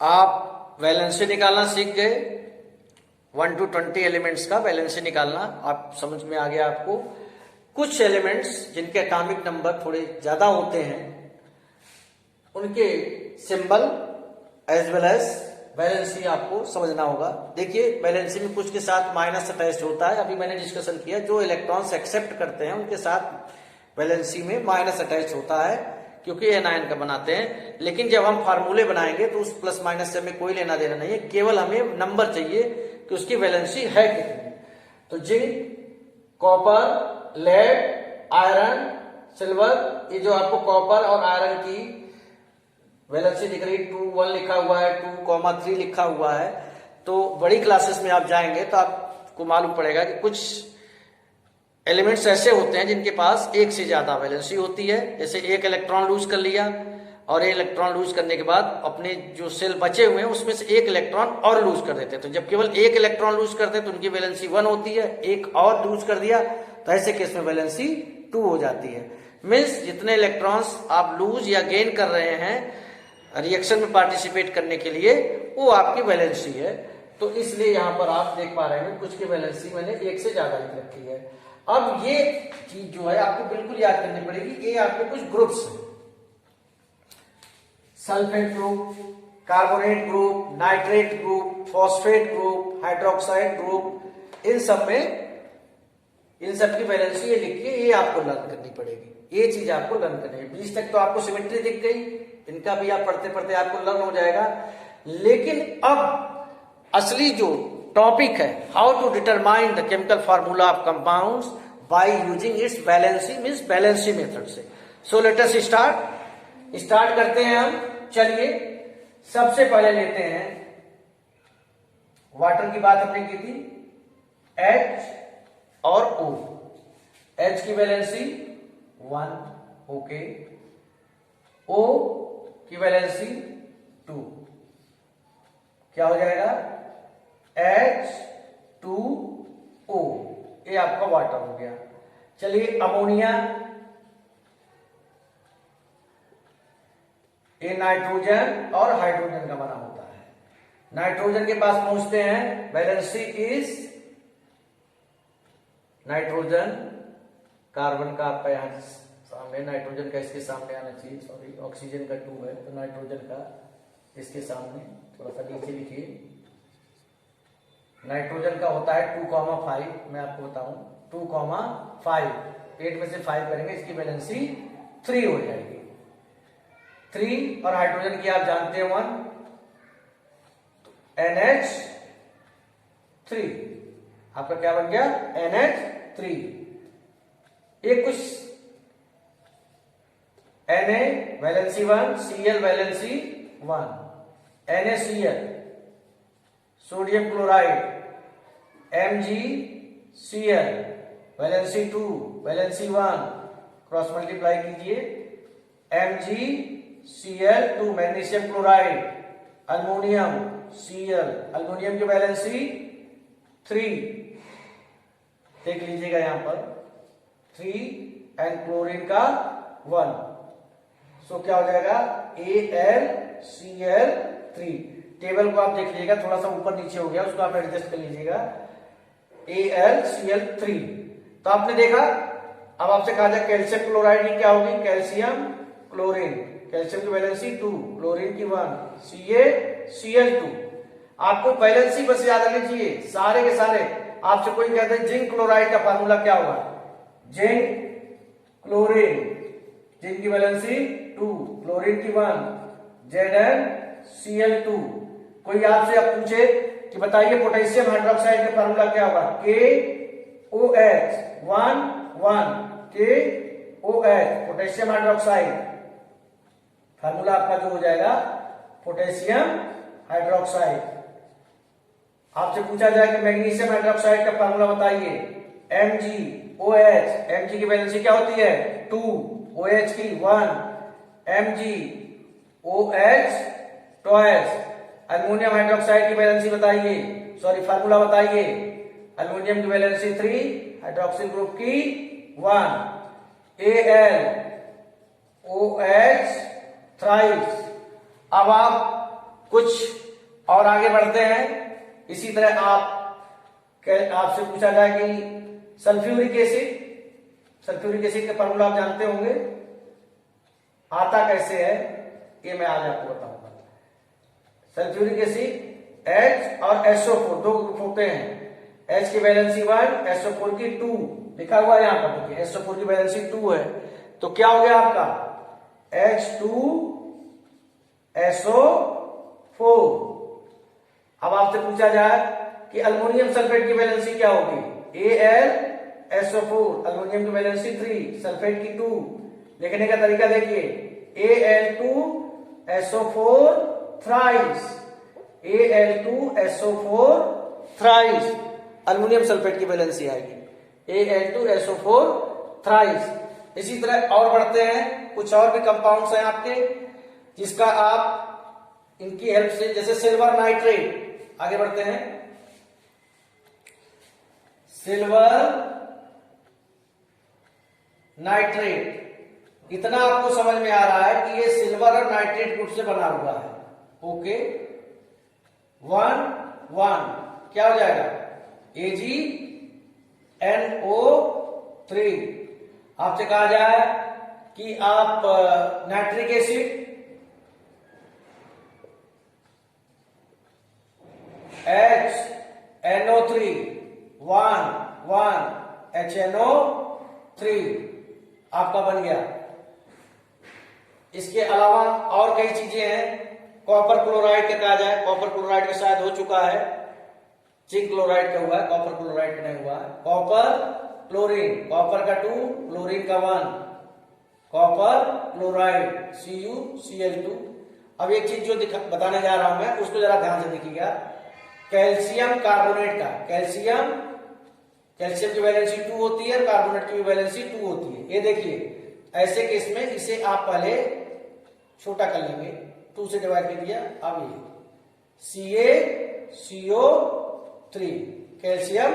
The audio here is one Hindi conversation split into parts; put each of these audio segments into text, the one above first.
आप वैलेंसी निकालना सीख गए। 1 to 20 एलिमेंट्स का वैलेंसी निकालना आप समझ में आ गया आपको। कुछ एलिमेंट्स जिनके एटॉमिक नंबर थोड़े ज्यादा होते हैं उनके symbol as well as valency आपको समझना होगा। देखिए वैलेंसी में कुछ के साथ माइनस अटैच होता है, अभी मैंने डिस्कशन किया। जो इलेक्ट्रॉन्स एक्सेप्ट करते हैं उनके साथ वैलेंसी में माइनस अटैच होता है क्योंकि एनायन का बनाते हैं। लेकिन जब हम फार्मूले बनाएंगे तो उस प्लस माइनस से हमें कोई लेना देना नहीं है, केवल हमें नंबर चाहिए कि उसकी वैलेंसी है कितनी। तो zinc, copper, lead, iron, silver, ये जो आपको कॉपर और आयरन की वैलेंसी दिख रही 2, 1 लिखा हुआ है, 2, 3 लिखा हुआ है। तो बड़ी क्लासेस में आप जाएंगे तो आपको मालूम पड़ेगा कि कुछ एलिमेंट्स ऐसे होते हैं जिनके पास एक से ज्यादा वैलेंसी होती है। जैसे एक इलेक्ट्रॉन लूज कर लिया और एक इलेक्ट्रॉन लूज करने के बाद अपने जो सेल बचे हुए हैं उसमें से एक इलेक्ट्रॉन और लूज कर देते हैं। तो जब केवल एक इलेक्ट्रॉन लूज करते हैं तो उनकी वैलेंसी 1 होती है, एक और लूज कर दिया तो ऐसे केस में वैलेंसी 2 हो जाती है। मीन्स जितने इलेक्ट्रॉन्स आप लूज या गेन कर रहे हैं रिएक्शन में पार्टिसिपेट करने के लिए वो आपकी वैलेंसी है। तो इसलिए यहां पर आप देख पा रहे हैं कुछ की वैलेंसी मैंने एक से ज्यादा लिख रखी है। अब ये चीज जो है आपको बिल्कुल याद करनी पड़ेगी। ये आपके कुछ ग्रुप्स हैं, sulphate group, carbonate group, nitrate group, phosphate group, hydroxide group, इन सब की वैलेंसी ये लिखिए, ये आपको लर्न करनी पड़ेगी। ये चीज आपको लर्न करनी है। 20 तक तो आपको सिमेट्री दिख गई, इनका भी आप पढ़ते पढ़ते आपको लर्न हो जाएगा। लेकिन अब असली जो टॉपिक है, how to determine the chemical formula of compounds by using its valency, means valency method से। सो लेट अस स्टार्ट करते हैं हम। चलिए सबसे पहले लेते हैं, वाटर की बात हमने की थी, H और O। H की वैलेंसी 1, ओके। O की वैलेंसी 2, क्या हो जाएगा H2O, ये आपका वाटर हो गया। चलिए अमोनिया, ये नाइट्रोजन और हाइड्रोजन का बना होता है। नाइट्रोजन के पास पहुंचते हैं, वैलेंसी इज नाइट्रोजन, कार्बन का आपका यहां सामने, नाइट्रोजन का इसके सामने आना चाहिए, सॉरी ऑक्सीजन का 2 है तो नाइट्रोजन का इसके सामने, थोड़ा सा नीचे लिखिए। नाइट्रोजन का होता है 2,5, मैं आपको बताऊं 2,5, 8 में से 5 करेंगे, इसकी वैलेंसी 3 हो जाएगी। 3 और हाइड्रोजन की आप जानते हैं 1, NH3, आपका क्या बन गया NH3। एक कुछ Na valency 1, Cl valency 1, NaCl, sodium chloride, MgCl valency 2, valency 1, cross multiply कीजिए, MgCl2, magnesium chloride, aluminium Cl, aluminium की वैलेंसी 3, देख लीजिएगा यहां पर 3, एंड क्लोरीन का 1। सो क्या हो जाएगा AlCl3। टेबल को आप देख लीजिएगा, थोड़ा सा ऊपर नीचे हो गया, उसको आप एडजस्ट कर लीजिएगा। AlCl3 तो आपने देखा। अब आपसे कहा जाए कैल्शियम क्लोराइड की क्या होगी, कैल्शियम क्लोरीन, कैल्शियम की वैलेंसी 2, क्लोरीन की 1, CaCl2। आपको वैलेंसी बस याद रखनी चाहिए सारे के सारे। आपसे कोई कहते हैं जिंक क्लोराइड का फार्मूला क्या होगा, जिंक क्लोरीन, जिंक की वैलेंसी 2, क्लोरीन की 1, ZnCl2। कोई आपसे अब पूछे कि बताइए पोटेशियम हाइड्रोक्साइड का फार्मूला क्या होगा, KOH 1, 1, KOH, potassium hydroxide. Formula आपका जो हो जाएगा पोटेशियम हाइड्रोक्साइड। आपसे पूछा जाए कि मैग्नीशियम हाइड्रोक्साइड का फार्मूला बताइए, MgOH, Mg की वैलेंसी क्या होती है 2, OH की 1, MgOH ट्वाइस। अल्मोनियम हाइड्रोक्साइड की वैलेंसी बताइए, सॉरी फार्मूला बताइए, अल्मोनियम की वैलेंसी 3, हाइड्रोक्सिल ग्रुप की 1, AlOH थ्राइस। अब आप कुछ और आगे बढ़ते हैं। इसी तरह आपसे पूछा जाए कि सल्फ्यूरिक एसिड का फॉर्मूला आप जानते होंगे, आता कैसे है ये मैं आज आपको बताऊंगा। सल्फ्यूरिक एसिड H और SO4 दो ग्रुप होते हैं, H की वैलेंसी 1, SO4 की 2 लिखा हुआ है यहां पर, देखिए SO4 की वैलेंसी 2 है, तो क्या हो गया आपका H2SO4। अब आपसे पूछा जाए कि अल्युमिनियम सल्फेट की वैलेंसी क्या होगी, AlSO4, अल्युमिनियम की वैलेंसी 3, सल्फेट की 2। लिखने का तरीका देखिए, Al2SO4 thrice, Al2SO4 thrice aluminium sulphate की वैलेंसी आएगी, Al2SO4 थ्राइस। इसी तरह और बढ़ते हैं, कुछ और भी कंपाउंड्स हैं आपके जिसका आप इनकी हेल्प से, जैसे सिल्वर नाइट्रेट, आगे बढ़ते हैं। सिल्वर नाइट्रेट, इतना आपको समझ में आ रहा है कि ये सिल्वर और नाइट्रेट गुड से बना हुआ है। ओके, 1 क्या हो जाएगा, AgNO3। आपसे कहा जाए कि आप नाइट्रिक एसिड HNO3 1 HNO3 आपका बन गया। इसके अलावा और कई चीजें हैं, कॉपर क्लोराइड का कहा जाए, कॉपर क्लोराइड का शायद हो चुका है, जिंक क्लोराइड का हुआ है, कॉपर क्लोराइड का नहीं हुआ है। कॉपर क्लोरीन, कॉपर का 2, क्लोरीन का 1, कॉपर क्लोराइड CuCl2। अब एक चीज जो बताने जा रहा हूं मैं, उसको जरा ध्यान से देखिएगा। कैल्शियम कार्बोनेट का, कैल्शियम की वैलेंसी 2 होती है, कार्बोनेट की भी वैलेंसी 2 होती है। ये देखिए, ऐसे केस में इसे आप पहले छोटा कर लेंगे, 2 से डिवाइड कर दिया, अब ये CaCO3 कैल्शियम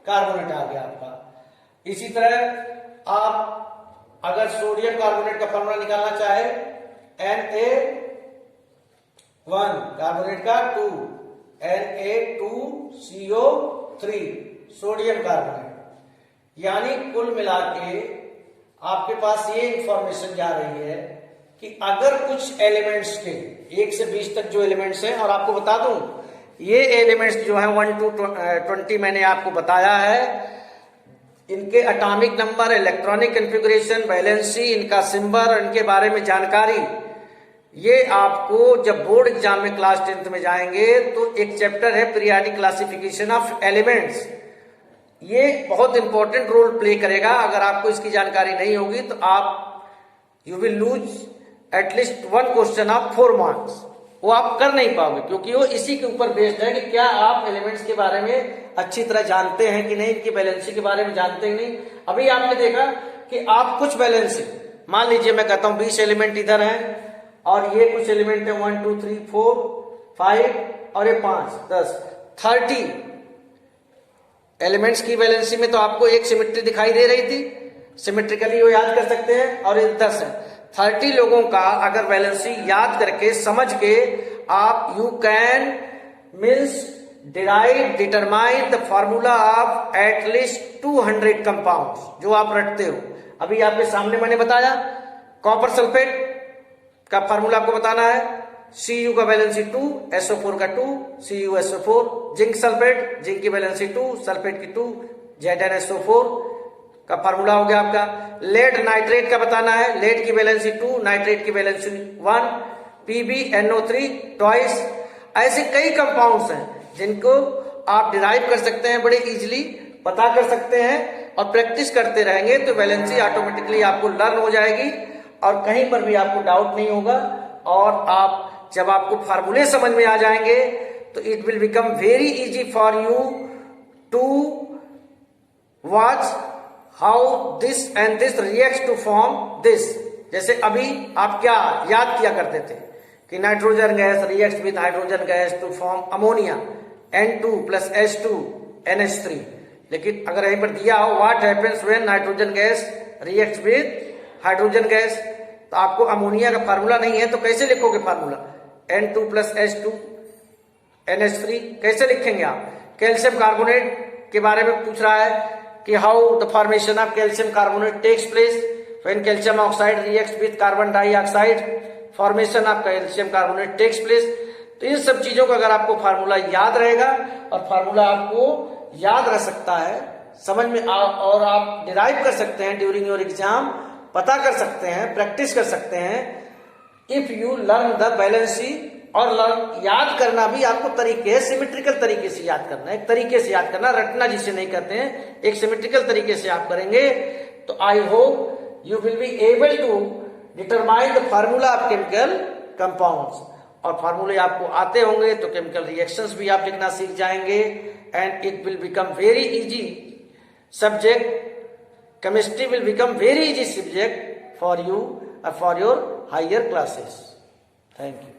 कार्बोनेट आ गया आपका। इसी तरह आप अगर सोडियम कार्बोनेट का फॉर्मूला निकालना चाहे, Na1 कार्बोनेट का 2, Na2CO3 सोडियम कार्बोनेट। यानी कुल मिला के आपके पास ये इंफॉर्मेशन जा रही है कि अगर कुछ एलिमेंट्स के 1 से 20 तक जो एलिमेंट्स हैं, और आपको बता दूं ये एलिमेंट्स जो हैं 1 to 20 मैंने आपको बताया है, इनके atomic number, electronic configuration, valency, इनका सिंबल, इनके बारे में जानकारी, ये आपको जब बोर्ड एग्जाम में क्लास 10th में जाएंगे तो एक चैप्टर है पीरियोडिक क्लासिफिकेशन ऑफ एलिमेंट्स, ये बहुत इंपॉर्टेंट रोल प्ले करेगा। अगर आपको इसकी जानकारी नहीं होगी तो आप you will lose at least 1 question of 4 marks, वो आप कर नहीं पाओगे, क्योंकि वो इसी के ऊपर बेस्ड है कि क्या आप एलिमेंट्स के बारे में अच्छी तरह जानते हैं कि नहीं, इनकी वैलेंसी के बारे में जानते हैं नहीं। अभी आपने देखा कि आप कुछ वैलेंसी, मान लीजिए मैं कहता हूं 20 एलिमेंट इधर हैं और ये कुछ एलिमेंट है 1 2 3 4 5 और ये 5 10 30 एलिमेंट्स की वैलेंसी में तो आपको एक सिमेट्री दिखाई दे रही थी, सिमेट्रिकली वो याद कर सकते हैं, और ये 10 है। 30 लोगों का अगर वैलेंसी याद करके समझ के आप you can means determine the formula of at least 200 compounds जो आप रटते हो। अभी आपके सामने मैंने बताया कॉपर सल्फेट का फॉर्मूला आपको बताना है, Cu का वैलेंसी 2, SO4 का 2, CuSO4, जिंक सल्फेट, जिंक की वैलेंसी 2, सल्फेट की 2, ZnSO4 का फॉर्मूला हो गया आपका। लेड नाइट्रेट का बताना है, लेड की वैलेंसी 2, नाइट्रेट की वैलेंसी 1, PbNO3 ट्वाइस। ऐसे कई कंपाउंड्स हैं जिनको आप डिराइव कर सकते हैं, बड़े इजीली पता कर सकते हैं, और प्रैक्टिस करते रहेंगे तो वैलेंसी ऑटोमेटिकली आपको लर्न हो जाएगी और कहीं पर भी आपको डाउट नहीं होगा। और आप जब आपको फार्मूले समझ में आ जाएंगे तो it will become very easy for you to watch how this and this reacts to form this. जैसे अभी आप क्या याद किया करते थे कि nitrogen gas reacts with hydrogen gas to form ammonia, N2 + H2 NH3। लेकिन अगर यहीं पर दिया हो what happens when nitrogen gas reacts with hydrogen gas, तो आपको अमोनिया का फार्मूला नहीं है तो कैसे लिखोगे फार्मूला, N2+H2 NH3 कैसे लिखेंगे आप? कैल्शियम कार्बोनेट के बारे में पूछ रहा है कि how the formation of calcium carbonate takes place when calcium oxide reacts with carbon dioxide, formation of calcium carbonate takes place. तो इन सब चीजों का अगर आपको फार्मूला याद रहेगा और फार्मूला आपको याद रह सकता है, समझ में और आप डिराइव कर सकते हैं ड्यूरिंग योर एग्जाम, पता कर सकते हैं, प्रैक्टिस कर सकते हैं if you learn the valency. और लर्न याद करना भी आपको तरीके है, सिमेट्रिकल तरीके से याद करना, एक तरीके से याद करना, रटना जिसे नहीं करते हैं, एक सिमेट्रिकल तरीके से आप करेंगे तो I hope you will be able to determine the formula of chemical compounds. और फार्मूले आपको आते होंगे तो केमिकल रिएक्शंस भी आप लिखना सीख जाएंगे and it will become very easy subject. Chemistry will become very easy subject for you और for your higher classes. Thank you.